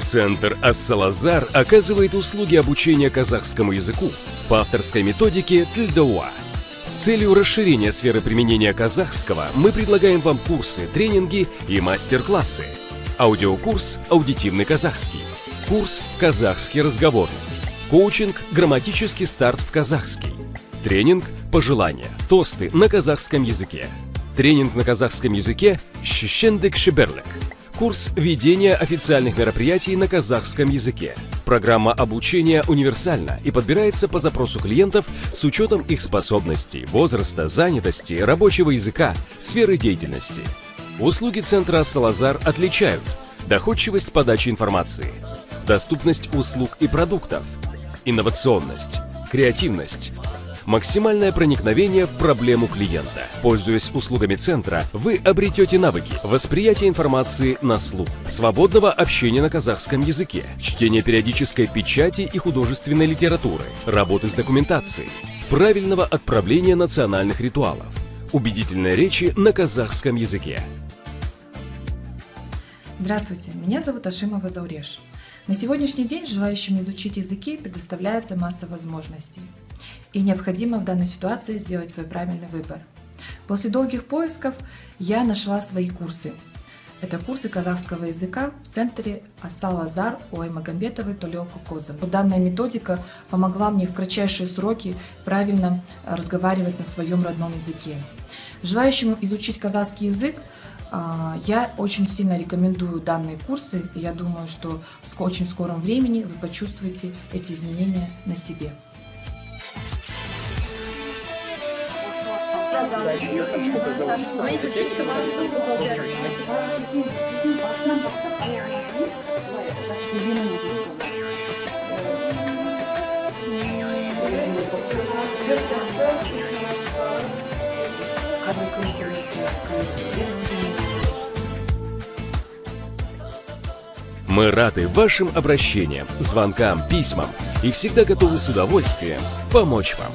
Центр Ас-Салазар оказывает услуги обучения казахскому языку по авторской методике Тильдауа. С целью расширения сферы применения казахского мы предлагаем вам курсы, тренинги и мастер-классы. Аудиокурс «Аудитивный казахский», курс «Казахский разговорный», коучинг «Грамматический старт в казахский», тренинг «Пожелания, тосты на казахском языке», тренинг на казахском языке «Шишендек Шиберлек», курс ведения официальных мероприятий на казахском языке. Программа обучения универсальна и подбирается по запросу клиентов с учетом их способностей, возраста, занятости, рабочего языка, сферы деятельности. Услуги Центра Ас-Салазар отличают доходчивость подачи информации, доступность услуг и продуктов, инновационность, креативность, максимальное проникновение в проблему клиента. Пользуясь услугами центра, вы обретете навыки восприятия информации на слух, свободного общения на казахском языке, чтения периодической печати и художественной литературы, работы с документацией, правильного отправления национальных ритуалов, убедительной речи на казахском языке. Здравствуйте, меня зовут Ашимова Зауреш. На сегодняшний день желающим изучить языки предоставляется масса возможностей. И необходимо в данной ситуации сделать свой правильный выбор. После долгих поисков я нашла свои курсы. Это курсы казахского языка в центре Ас-Салазар у Аймагамбетовой Толеоко Козов. Данная методика помогла мне в кратчайшие сроки правильно разговаривать на своем родном языке. Желающим изучить казахский язык я очень сильно рекомендую данные курсы, и я думаю, что в очень скором времени вы почувствуете эти изменения на себе. Мы рады вашим обращениям, звонкам, письмам и всегда готовы с удовольствием помочь вам.